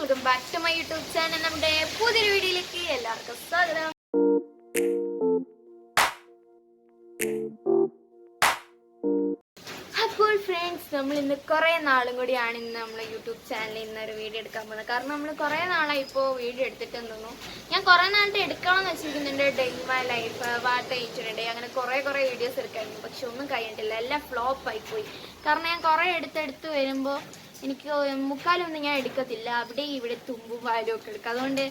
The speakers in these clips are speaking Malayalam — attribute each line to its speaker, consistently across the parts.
Speaker 1: Welcome back to my YouTube channel. നമ്മുടെ പുതിയൊരു വീഡിയോയിലേക്ക് എല്ലാവർക്കും സ്വാഗതം. അപ്പോൾ ഫ്രണ്ട്സ്, നമ്മൾ ഇന്ന് കുറേ നാളും കൂടിയാണ് ഇന്ന് നമ്മളെ യൂട്യൂബ് ചാനലിൽ ഇന്നൊരു വീഡിയോ എടുക്കാൻ പോകുന്നത്. കാരണം നമ്മൾ കുറേ നാളായി ഇപ്പോൾ വീഡിയോ എടുത്തിട്ടെന്ന് തോന്നുന്നു. ഞാൻ കുറേ നാളത്തെ എടുക്കണമെന്ന് വെച്ചിരിക്കുന്നുണ്ട്. Daily my life, what each day, അങ്ങനെ കുറേ വീഡിയോസ് എടുക്കായിരുന്നു. പക്ഷെ ഒന്നും കഴിഞ്ഞിട്ടില്ല, എല്ലാം ഫ്ലോപ്പ് ആയിപ്പോയി. കാരണം ഞാൻ കുറേ എടുത്തെടുത്ത് വരുമ്പോൾ എനിക്ക് മുക്കാലൊന്നും ഞാൻ എടുക്കത്തില്ല. അവിടെ ഇവിടെ തുമ്പും വാലും ഒക്കെ എടുക്കും. അതുകൊണ്ട്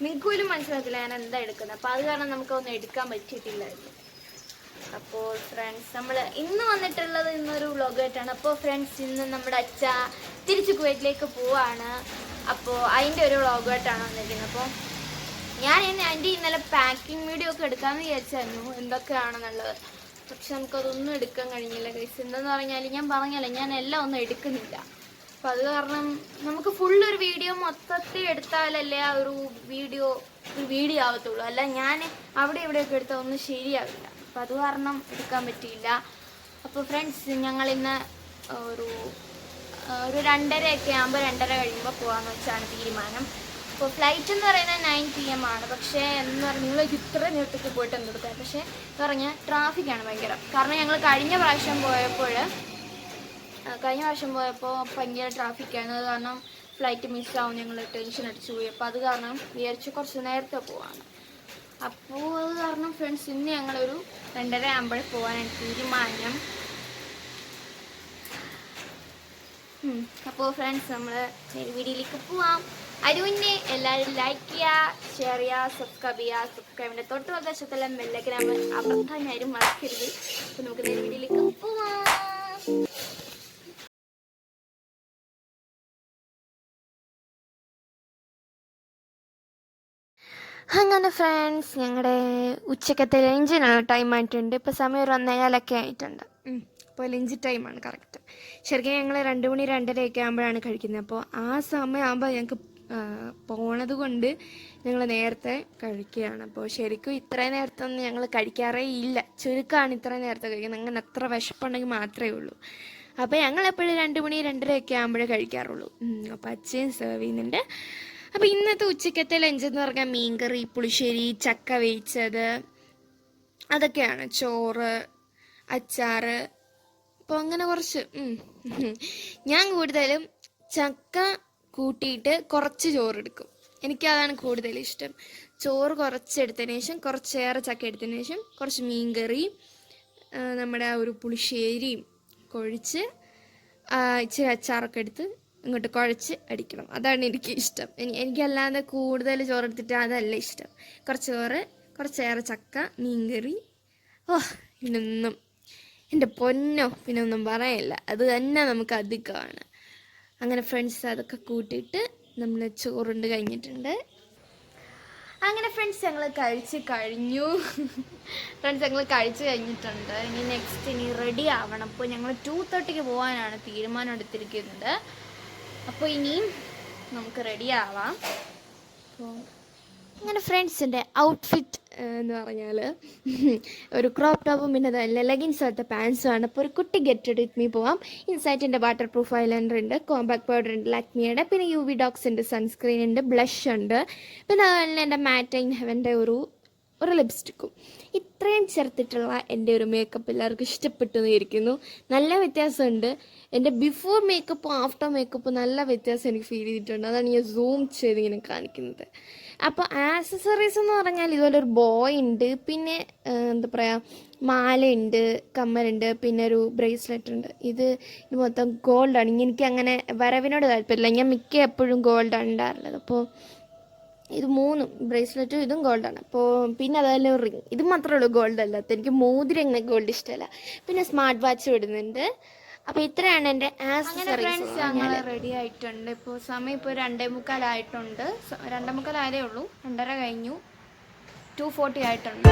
Speaker 1: നിങ്ങൾക്ക് പോലും മനസ്സിലാക്കില്ല ഞാൻ എന്താ എടുക്കുന്നത്. അപ്പോൾ അത് കാരണം നമുക്കൊന്നും എടുക്കാൻ പറ്റിയിട്ടില്ലായിരുന്നു. അപ്പോൾ ഫ്രണ്ട്സ്, നമ്മൾ ഇന്ന് വന്നിട്ടുള്ളത് ഇന്നൊരു വ്ളോഗായിട്ടാണ്. അപ്പോൾ ഫ്രണ്ട്സ്, ഇന്ന് നമ്മുടെ അച്ഛ തിരിച്ച് കുവൈറ്റിലേക്ക് പോവാണ്. അപ്പോൾ അതിൻ്റെ ഒരു വ്ളോഗായിട്ടാണ് വന്നിരിക്കുന്നത്. അപ്പോൾ ഞാൻ എൻ്റെ ഇന്നലെ പാക്കിംഗ് വീഡിയോ ഒക്കെ എടുക്കാമെന്ന് വിചാരിച്ചായിരുന്നു എന്തൊക്കെയാണെന്നുള്ളത്. പക്ഷെ നമുക്കതൊന്നും എടുക്കാൻ കഴിഞ്ഞില്ല ഗൈസ്. എന്തെന്ന് പറഞ്ഞാൽ ഞാൻ പറഞ്ഞല്ലോ, ഞാൻ എല്ലാം ഒന്നും എടുക്കുന്നില്ല. അപ്പം അത് കാരണം നമുക്ക് ഫുള്ളൊരു വീഡിയോ മൊത്തത്തിൽ എടുത്താലല്ലേ ആ ഒരു വീഡിയോ ആവത്തുള്ളൂ. അല്ല ഞാൻ അവിടെ ഇവിടെയൊക്കെ എടുത്താൽ ഒന്നും ശരിയാവില്ല. അപ്പം അത് കാരണം എടുക്കാൻ പറ്റിയില്ല. അപ്പോൾ ഫ്രണ്ട്സ്, ഞങ്ങളിന്ന് ഒരു 2:30 ആകുമ്പോൾ 2:30 കഴിയുമ്പോൾ പോകാമെന്ന് വെച്ചാണ് തീരുമാനം. അപ്പോൾ ഫ്ലൈറ്റ് എന്ന് പറയുന്നത് 9 PM ആണ്. പക്ഷേ എന്ന് പറഞ്ഞാൽ നിങ്ങൾക്ക് ഇത്ര നേരത്തേക്ക് പോയിട്ട് എന്തെടുക്കാം. പക്ഷേ എന്ന് പറഞ്ഞാൽ ട്രാഫിക്കാണ് ഭയങ്കര. കാരണം ഞങ്ങൾ കഴിഞ്ഞ പ്രാവശ്യം പോയപ്പോൾ ഭയങ്കര ട്രാഫിക്കാണ്. അത് കാരണം ഫ്ലൈറ്റ് മിസ്സാവും, ഞങ്ങൾ ടെൻഷൻ അടിച്ചു പോയി. അപ്പോൾ അത് കാരണം വിചാരിച്ച് കുറച്ച് നേരത്തെ പോവാണ്. അപ്പോൾ അത് കാരണം ഫ്രണ്ട്സ്, ഇന്ന് ഞങ്ങളൊരു 2:30 ആകുമ്പോൾ പോകാനാണ് തീരുമാനം. അപ്പോൾ ഫ്രണ്ട്സ്, നമ്മൾ വീഡിയോയിലേക്ക് പോവാം. അതിന് എല്ലാവരും ലൈക്ക് ചെയ്യുക, ഷെയർ ചെയ്യുക, സബ്സ്ക്രൈബ് ചെയ്യുക. സബ്സ്ക്രൈബിൻ്റെ തൊട്ട് വശത്തെല്ലാം ബെല്ലൈക്കൻ അമർത്താൻ ആരും മറക്കരുത്. അപ്പോൾ നമുക്ക് വീഡിയോയിലേക്ക് പോവാം. അങ്ങനെ ഫ്രണ്ട്സ്, ഞങ്ങളുടെ ഉച്ചക്കത്തെ ലഞ്ചിനുള്ള ടൈം ആയിട്ടുണ്ട്. ഇപ്പോൾ സമയം ഒരു 1:15 ആയിട്ടുണ്ട്. അപ്പോൾ ലഞ്ച് ടൈമാണ് കറക്റ്റ്. ശരിക്കും ഞങ്ങൾ 2 മണി 2:30 ആകുമ്പോഴാണ് കഴിക്കുന്നത്. അപ്പോൾ ആ സമയമാകുമ്പോൾ ഞങ്ങൾക്ക് പോണത് കൊണ്ട് ഞങ്ങൾ നേരത്തെ കഴിക്കുകയാണ്. അപ്പോൾ ശരിക്കും ഇത്രയും നേരത്തെ ഒന്നും ഞങ്ങൾ കഴിക്കാറേ ഇല്ല. ചുരുക്കമാണ് ഇത്രയും നേരത്തെ കഴിക്കുന്നത്. അങ്ങനെ അത്ര വിശപ്പുണ്ടെങ്കിൽ മാത്രമേ ഉള്ളൂ. അപ്പോൾ ഞങ്ങളെപ്പോഴും 2 മണി 2:30 ആകുമ്പോഴേ കഴിക്കാറുള്ളൂ. അപ്പോൾ അച്ഛൻ സെർവ് ചെയ്യുന്നുണ്ട്. അപ്പോൾ ഇന്നത്തെ ഉച്ചക്കത്തെ ലഞ്ച് എന്ന് പറഞ്ഞാൽ മീൻകറി, പുളിശ്ശേരി, ചക്ക വേവിച്ചത്, അതൊക്കെയാണ്. ചോറ്, അച്ചാറ്. അപ്പോൾ അങ്ങനെ കുറച്ച് ഞാൻ കൂടുതലും ചക്ക കൂട്ടിയിട്ട് കുറച്ച് ചോറെടുക്കും. എനിക്കതാണ് കൂടുതൽ ഇഷ്ടം. ചോറ് കുറച്ചെടുത്തതിന് ശേഷം കുറച്ചേറെ ചക്ക എടുത്തതിന് ശേഷം കുറച്ച് മീൻകറി, നമ്മുടെ ആ ഒരു പുളിശ്ശേരിയും കുഴച്ച് ഇച്ചിരി അച്ചാറൊക്കെ എടുത്ത് ഇങ്ങോട്ട് കുഴച്ച് അടിക്കണം. അതാണ് എനിക്ക് ഇഷ്ടം. എനിക്കല്ലാതെ കൂടുതൽ ചോറെടുത്തിട്ട് അതല്ല ഇഷ്ടം. കുറച്ച് ചോറ്, കുറച്ചേറെ ചക്ക, മീൻകറി. പിന്നൊന്നും എൻ്റെ പൊന്നോ, പിന്നെ ഒന്നും പറയില്ല. അത് തന്നെ നമുക്ക് അധികമാണ്. അങ്ങനെ ഫ്രണ്ട്സ്, അതൊക്കെ കൂട്ടിയിട്ട് നമ്മൾ ചോറുണ്ട് കഴിഞ്ഞിട്ടുണ്ട്. അങ്ങനെ ഫ്രണ്ട്സ്, ഞങ്ങൾ കഴിച്ച് കഴിഞ്ഞിട്ടുണ്ട്. ഇനി റെഡി ആവണം. അപ്പോൾ ഞങ്ങൾ 2:30 പോകാനാണ് തീരുമാനം എടുത്തിരിക്കുന്നത്. അപ്പോൾ ഇനിയും നമുക്ക് റെഡി ആവാം. അപ്പോൾ അങ്ങനെ ഫ്രണ്ട്സിൻ്റെ ഔട്ട്ഫിറ്റ് എന്ന് പറഞ്ഞാൽ ഒരു ക്രോപ്പ് ടോപ്പും പിന്നെ അതല്ല ലെഗിൻസ് പോലത്തെ പാൻസുമാണ്. അപ്പോൾ ഒരു കുട്ടി ഗെറ്റ് റെഡി വിത്ത് മീ പോവാം. ഇൻസൈറ്റിൻ്റെ വാട്ടർ പ്രൂഫ് ഐലൈനർ ഉണ്ട്, കോമ്പാക്ട് പൗഡർ ഉണ്ട് ലാക്മിയുടെ, പിന്നെ UV ഡോക്സ് ഉണ്ട്, സൺസ്ക്രീൻ ഉണ്ട്, ബ്ലഷ് ഉണ്ട്, പിന്നെ അതുപോലെ തന്നെ എൻ്റെ മാറ്റ് ഇൻ ഹെവൻ്റെ ഒരു ലിപ്സ്റ്റിക്കും. ഇത്രയും ചേർത്തിട്ടുള്ള എൻ്റെ ഒരു മേക്കപ്പ് എല്ലാവർക്കും ഇഷ്ടപ്പെട്ടു എന്നിരിക്കുന്നു. നല്ല വ്യത്യാസമുണ്ട്. എൻ്റെ ബിഫോർ മേക്കപ്പും ആഫ്റ്റർ മേക്കപ്പും നല്ല വ്യത്യാസം എനിക്ക് ഫീൽ ചെയ്തിട്ടുണ്ട്. അതാണ് ഞാൻ സൂം ചെയ്ത് ഇങ്ങനെ കാണിക്കുന്നത്. അപ്പോൾ ആക്സസറീസ് എന്ന് പറഞ്ഞാൽ ഇതുപോലെ ഒരു ബോയ് ഉണ്ട്, പിന്നെ എന്താ പറയുക, മാലയുണ്ട്, കമ്മലുണ്ട്, പിന്നെ ഒരു ബ്രേസ്ലെറ്റ് ഉണ്ട്. ഇത് മൊത്തം ഗോൾഡാണ്. എനിക്ക് അങ്ങനെ വരവിനോട് താല്പര്യമില്ല. ഞാൻ എപ്പോഴും ഗോൾഡാണ് ഉണ്ടാറുള്ളത്. അപ്പോൾ ഇത് 3 ബ്രേസ്ലെറ്റും ഇതും ഗോൾഡാണ്. അപ്പോൾ പിന്നെ അതല്ല ഒരു റിങ്, ഇത് മാത്രമേ ഉള്ളൂ ഗോൾഡ് അല്ലാത്ത. എനിക്ക് മോതിരം അങ്ങനെ ഗോൾഡ് ഇഷ്ടമല്ല. പിന്നെ സ്മാർട്ട് വാച്ച് ഇടുന്നുണ്ട്. അപ്പോൾ ഇത്രയാണ് എൻ്റെ ആക്സസറീസ്. അങ്ങനെ റെഡി ആയിട്ടുണ്ട്. ഇപ്പോൾ സമയം ഇപ്പോൾ 2:45 ആയിട്ടുണ്ട്. 2:45 ആയതേ ഉള്ളൂ. 2:30 കഴിഞ്ഞു. 2:40 ആയിട്ടുണ്ട്.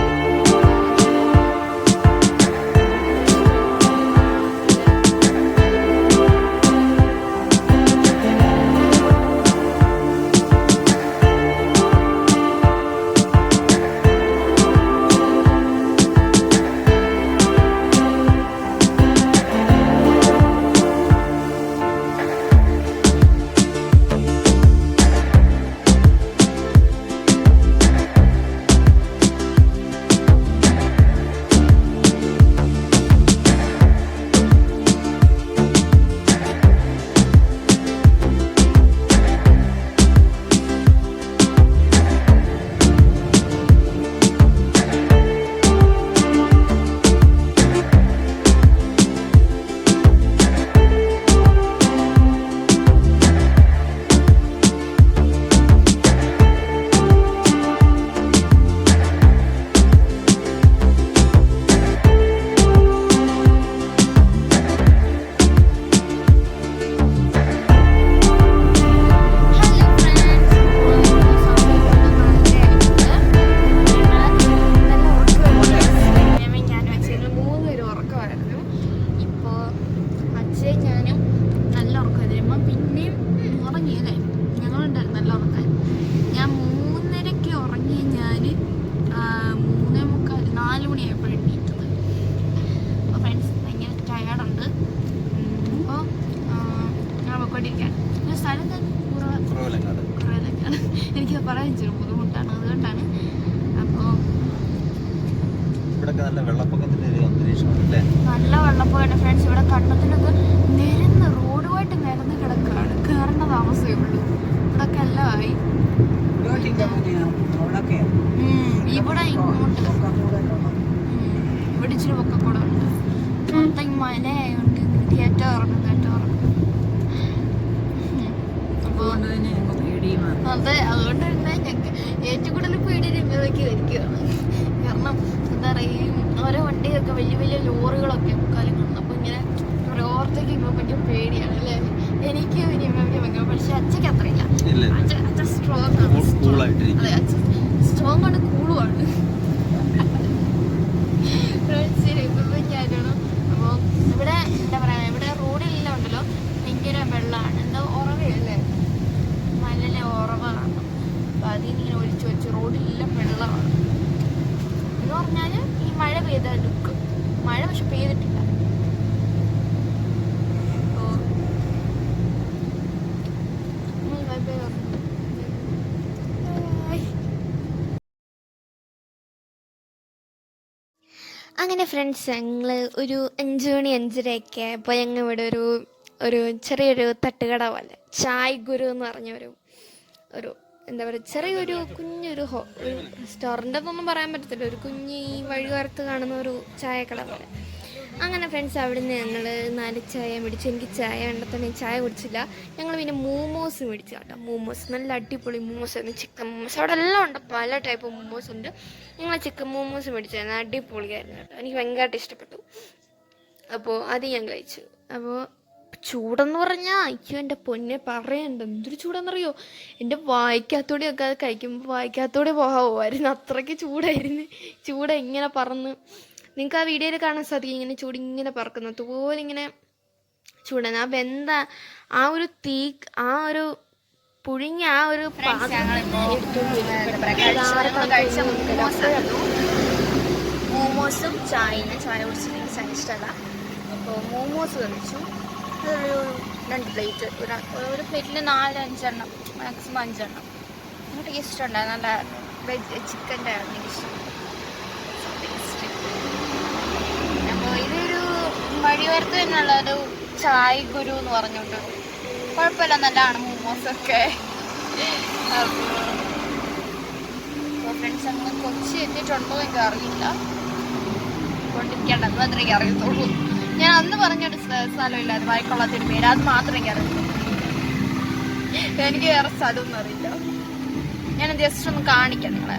Speaker 1: സ്ഥലം കുറവലക്കാട്. എനിക്ക് പറയാൻ ഇച്ചിരി ബുദ്ധിമുട്ടാണ്, അതുകൊണ്ടാണ്. അപ്പോൾ
Speaker 2: നല്ല വെള്ളപ്പൊക്കത്തിന്റെ ഒരു അന്തരീക്ഷമാണ്.
Speaker 1: നല്ല വെള്ളപ്പൊക്കമാണ് ഫ്രണ്ട്സ്. ഇവിടെ കണ്ടത്തിനൊക്കെ നിരന്ന് റോഡുമായിട്ട് നിരന്ന് കിടക്കുകയാണ്. കയറേണ്ട താമസമേ ഉള്ളൂ. ഇവിടൊക്കെ എല്ലാം ആയി. ഇവിടെ ഇങ്ങോട്ട് ഇവിടെ ഇച്ചിരി പൊക്കക്കൂടെ ഉണ്ട്. മൊത്തം മലയായോണ്ട് കയറ്റം ഇറങ്ങും കയറ്റം ഇറങ്ങും. അതെ, അതുകൊണ്ട് തന്നെ ഞങ്ങൾക്ക് ഏറ്റവും കൂടുതൽ പേടി രംഗത്തേക്ക് വരികയാണ്. കാരണം എന്താ പറയുക, ഓരോ വണ്ടിയൊക്കെ വലിയ വലിയ ലോറികളൊക്കെ കാലങ്ങളുണ്ട്. അപ്പോൾ ഇങ്ങനെ ഓരോരുത്തേക്ക് ഇപ്പോൾ ഭയങ്കര പേടിയാണ് അല്ലേ? എനിക്ക് ഭയങ്കര, പക്ഷെ അച്ഛക്ക് അത്രയില്ല. അച്ഛൻ സ്ട്രോങ് ആണ്. അതെ, അച്ഛൻ സ്ട്രോങ് ആണ്, കൂളുമാണ്. ശരി, ഞാനാണ്. അപ്പോൾ ഇവിടെ എന്താ പറയുക, ഇവിടെ റോഡിലെല്ലാം ഉണ്ടല്ലോ ഭയങ്കര വെള്ളമാണ്. എന്താ ഉറവയല്ലേ, മലയിലെ ഉറവാണ്. അപ്പം അതിനിങ്ങനെ ഒലിച്ച് റോഡിലെല്ലാം വെള്ളമാണ്. എന്ന് പറഞ്ഞാൽ ഈ മഴ പെയ്ത ലുക്ക്. മഴ പക്ഷെ പെയ്തിട്ടില്ല. അങ്ങനെ ഫ്രണ്ട്സ്, ഞങ്ങൾ ഒരു 5 മണി 5:30 അപ്പോൾ ഞങ്ങൾ ഇവിടെ ഒരു ചെറിയൊരു തട്ടുകട പോലെ, ചായ് ഗുരു എന്ന് പറഞ്ഞ ഒരു എന്താ പറയുക, ചെറിയൊരു കുഞ്ഞൊരു ഒരു റെസ്റ്റോറൻ്റ് എന്നൊന്നും പറയാൻ പറ്റത്തില്ല, ഒരു കുഞ്ഞ് ഈ വഴിയോരത്ത് കാണുന്ന ഒരു ചായക്കട പോലെ. അങ്ങനെ ഫ്രണ്ട്സ്, അവിടെ നിന്ന് ഞങ്ങൾ 4 ചായ മേടിച്ചു. എനിക്ക് ചായ കണ്ടെത്തന്നെ ചായ കുടിച്ചില്ല. ഞങ്ങൾ പിന്നെ മോമോസ് മേടിച്ചു കേട്ടോ. മോമോസ് നല്ല അടിപൊളി മോമോസ് ആയിരുന്നു, ചിക്കൻ മോമോസ്. അവിടെ എല്ലാം ഉണ്ട്, പല ടൈപ്പ് മോമോസ് ഉണ്ട്. ഞങ്ങൾ ചിക്കൻ മോമോസ് മേടിച്ചായിരുന്നു, അടിപൊളിയായിരുന്നു കേട്ടോ. എനിക്ക് ഭയങ്കരമായിട്ട് ഇഷ്ടപ്പെട്ടു. അപ്പോൾ അത് ഞാൻ കഴിച്ചു. അപ്പോൾ ചൂടെന്ന് പറഞ്ഞാൽ അയ്യോ എൻ്റെ പൊന്നെ പറയണ്ട, എന്തൊരു ചൂടെന്നറിയോ. എൻ്റെ വായിക്കാത്തൂടെയൊക്കെ അത് കഴിക്കുമ്പോൾ വായിക്കാത്തൂടെ പോകാമായിരുന്നു, അത്രയ്ക്ക് ചൂടായിരുന്നു. ചൂട് ഇങ്ങനെ പറന്ന്, നിങ്ങൾക്ക് ആ വീഡിയോയിൽ കാണാൻ സാധിക്കും, ഇങ്ങനെ ചൂട് ഇങ്ങനെ പറക്കുന്നത് അതുപോലെ ഇങ്ങനെ ചൂടാണ്. ആ വെന്ത ആ ഒരു തീ, ആ ഒരു പുഴുങ്ങി ആ ഒരു മോമോസും ചായ കുടിച്ചില്ലെങ്കിൽ ചായ ഇഷ്ടമല്ല. അപ്പോൾ മോമോസ് കഴിച്ചു. അതൊരു 2 പ്ലേറ്റ്, ഒരു പ്ലേറ്റിൽ 4-5 എണ്ണം, മാക്സിമം 5 എണ്ണം. ടേസ്റ്റ് ഉണ്ടായിരുന്നു, നല്ല വെജ് ചിക്കൻ്റെ ആയിരുന്നു എനിക്കിഷ്ടം. അപ്പോൾ ഇതൊരു വഴിയോരത്ത് തന്നെയുള്ളൊരു ചായ് ഗുരു എന്ന് പറഞ്ഞുകൊണ്ട് കുഴപ്പമില്ല, നല്ലതാണ് മോമോസൊക്കെ. അപ്പോൾ ഫ്രണ്ട്സ്, നമ്മൾ കൊച്ചി എത്തിയിട്ടുണ്ടോ എനിക്ക് അറിയില്ല, കൊണ്ടിരിക്കേണ്ടത് മാത്രമേ എനിക്ക് അറിയത്തുള്ളൂ. ഞാൻ അന്ന് പറഞ്ഞൊരു സ്ഥലമില്ലായിരുന്നു, വായിക്കൊള്ളാത്തൊരു പേര്, അത് മാത്രമേ എനിക്ക് അറിയത്തുള്ളൂ. എനിക്ക് വേറെ സ്ഥലമൊന്നും അറിയില്ല. ഞാൻ ജസ്റ്റ് ഒന്ന് കാണിക്കാം നിങ്ങളെ.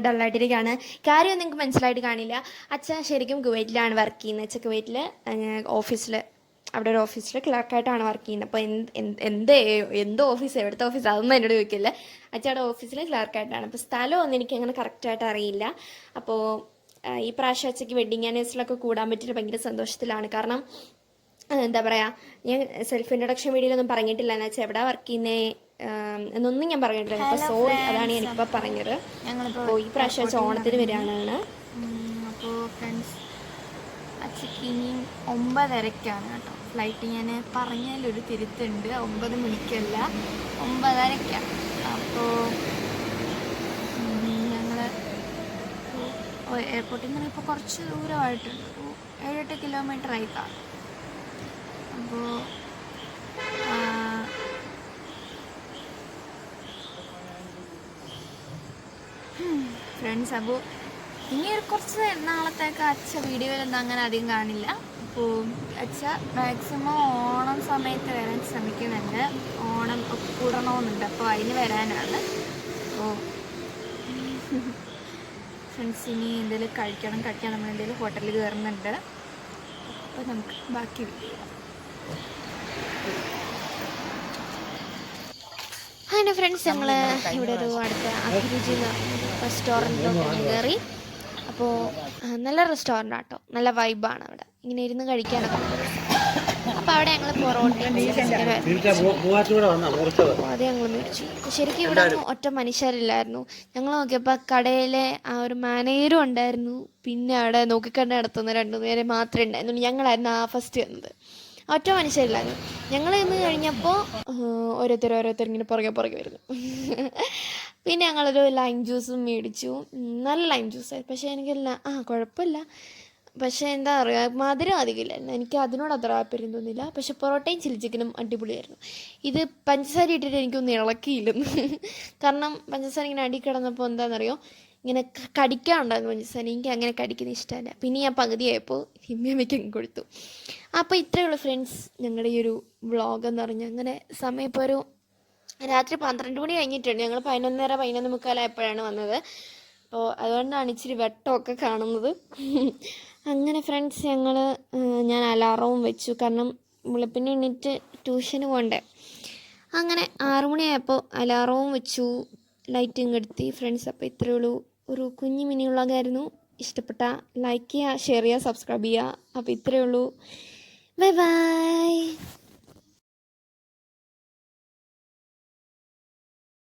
Speaker 1: ഡള്ളായിട്ടിരിക്കുകയാണ്. കാര്യം നിങ്ങൾക്ക് മനസ്സിലായിട്ട് കാണില്ല. അച്ഛൻ ശരിക്കും കുവൈറ്റിലാണ് വർക്ക് ചെയ്യുന്നത്. അച്ഛൻ കുവൈറ്റിൽ ഓഫീസിൽ അവിടെ ഒരു ഓഫീസിൽ ക്ലർക്കായിട്ടാണ് വർക്ക് ചെയ്യുന്നത്. അപ്പോൾ എന്ത് ഓഫീസ്, എവിടുത്തെ ഓഫീസ് അതൊന്നും എന്നോട് ചോദിക്കില്ല. അച്ഛയുടെ ഓഫീസിൽ ക്ലർക്കായിട്ടാണ്. അപ്പോൾ സ്ഥലമൊന്നും എനിക്ക് അങ്ങനെ കറക്റ്റായിട്ട് അറിയില്ല. അപ്പോൾ ഈ പ്രാവശ്യം അച്ഛയ്ക്ക് വെഡിങ് ആനിവേഴ്സറിലൊക്കെ കൂടാൻ പറ്റിയിട്ട് ഭയങ്കര സന്തോഷത്തിലാണ്. കാരണം എന്താ പറയുക, ഞാൻ സെൽഫ് ഇൻട്രൊഡക്ഷൻ വീഡിയോയിലൊന്നും പറഞ്ഞിട്ടില്ല എന്ന് വെച്ചാൽ എവിടെ വർക്ക് ചെയ്യുന്നത് എന്നൊന്നും ഞാൻ പറഞ്ഞിട്ടില്ല. അപ്പോൾ സോറി, അതാണ് ഞാനിപ്പോൾ പറഞ്ഞത്. അപ്പോൾ ഈ പ്രാവശ്യം അച്ഛൻ ഓണത്തിന് വരികയാണ്.
Speaker 3: അപ്പോൾ ഫ്രണ്ട്സ്, അച്ഛക്ക് ഇനിയും 9:30-ക്കാണ് കേട്ടോ ഫ്ലൈറ്റ്. ഞാൻ പറഞ്ഞതിലൊരു തിരുത്തുണ്ട്, 9 മണിക്കല്ല 9:30-ക്കാണ്. അപ്പോൾ ഞങ്ങൾ എയർപോർട്ടിൽ നിന്ന് ഇപ്പോൾ കുറച്ച് ദൂരമായിട്ടുണ്ട്, 7-8 കിലോമീറ്റർ ആയി കാണും. അപ്പോൾ ഫ്രണ്ട്സ്, അപ്പോൾ ഇനി ഒരു കുറച്ച് നാളത്തേക്ക് അച്ഛ വീഡിയോയിലൊന്നും അങ്ങനെ അധികം കാണില്ല. അപ്പോൾ അച്ഛ മാക്സിമം ഓണം സമയത്ത് വരാൻ ശ്രമിക്കുന്നുണ്ട്. ഓണം കൂടണമെന്നുണ്ട്, അപ്പോൾ അതിന് വരാനാണ്. അപ്പോൾ ഫ്രണ്ട്സ്, ഇനി എന്തെങ്കിലും കഴിക്കണം. നമ്മൾ എന്തെങ്കിലും ഹോട്ടലിൽ കയറുന്നുണ്ട്. അപ്പോൾ നമുക്ക് ബാക്കി വീഡിയോ.
Speaker 1: അങ്ങനെ ഫ്രണ്ട്സ്, ഞങ്ങൾ ഇവിടെ ഒരു അടുത്ത അഭിരുചി എന്ന് പറഞ്ഞൊരു റെസ്റ്റോറൻറ്റിലോട്ട് കയറി. അപ്പോൾ നല്ല റെസ്റ്റോറൻ്റ് ആട്ടോ, നല്ല വൈബാണ് അവിടെ, ഇങ്ങനെ ഇരുന്ന് കഴിക്കാനൊക്കെ. അപ്പോൾ അവിടെ ഞങ്ങൾ പൊറോട്ടയും അത് ഞങ്ങൾ മേടിച്ചു. ശരിക്കും ഇവിടെ ഒന്നും ഒറ്റ മനുഷ്യരില്ലായിരുന്നു. ഞങ്ങൾ നോക്കിയപ്പോൾ കടയിലെ ആ ഒരു മാനേജറും ഉണ്ടായിരുന്നു, പിന്നെ അവിടെ നോക്കിക്കണ്ട് നടത്തുന്ന 2 പേരെ മാത്രമേ ഉണ്ടായിരുന്നുള്ളൂ. ഞങ്ങളായിരുന്നു ഫസ്റ്റ് വന്നത്. ഒറ്റ മനുഷ്യരില്ലായിരുന്നു. ഞങ്ങൾ ഇന്ന് കഴിഞ്ഞപ്പോൾ ഓരോരുത്തർ ഇങ്ങനെ പുറകെ വരുന്നു. പിന്നെ ഞങ്ങളൊരു ലൈം ജ്യൂസും മേടിച്ചു. നല്ല ലൈം ജ്യൂസായി. പക്ഷേ എനിക്കെല്ലാം കുഴപ്പമില്ല. പക്ഷേ എന്താ പറയുക, മധുരം അധികമില്ലായിരുന്നു. എനിക്ക് അതിനോട് അത്ര താല്പര്യം തോന്നില്ല. പക്ഷേ പൊറോട്ടയും ചില്ലി ചിക്കനും അടിപൊളിയായിരുന്നു. ഇത് പഞ്ചസാര ഇട്ടിട്ട് എനിക്കൊന്നും ഇളക്കിയില്ലെന്ന്. കാരണം പഞ്ചസാര ഇങ്ങനെ അടി കിടന്നപ്പോൾ എന്താണെന്നറിയോ, ഇങ്ങനെ കടിക്കാനുണ്ടായിരുന്നു പഞ്ചസാര. എനിക്ക് അങ്ങനെ കടിക്കുന്ന ഇഷ്ടമല്ല. പിന്നെ ഞാൻ പകുതിയായപ്പോൾ ഹിമ്മിയമ്മയ്ക്ക് കൊടുത്തു. അപ്പോൾ ഇത്രയേ ഉള്ളൂ ഫ്രണ്ട്സ് ഞങ്ങളുടെ ഈ ഒരു വ്ളോഗ് എന്ന് പറഞ്ഞാൽ. അങ്ങനെ സമയം ഇപ്പോൾ ഒരു രാത്രി 12 മണി കഴിഞ്ഞിട്ടുണ്ട്. ഞങ്ങൾ 11:30-11:45 വന്നത്. അപ്പോൾ അതുകൊണ്ടാണ് ഇച്ചിരി വെട്ടമൊക്കെ കാണുന്നത്. അങ്ങനെ ഫ്രണ്ട്സ്, ഞാൻ അലാറവും വെച്ചു, കാരണം വെളുപ്പിന് എണീറ്റ് ട്യൂഷന് പോകണ്ടേ. അങ്ങനെ 6 മണിയായപ്പോൾ അലാറവും വെച്ചു, ലൈറ്റും കെടുത്തി. ഫ്രണ്ട്സ്, അപ്പോൾ ഇത്രയേ ഉള്ളൂ, ഒരു കുഞ്ഞു മിനി വ്ളോഗായിരുന്നു. ഇഷ്ടപ്പെട്ട ലൈക്ക് ചെയ്യുക, ഷെയർ ചെയ്യുക, സബ്സ്ക്രൈബ് ചെയ്യുക. അപ്പോൾ ഇത്രയേ ഉള്ളൂ. Bye bye.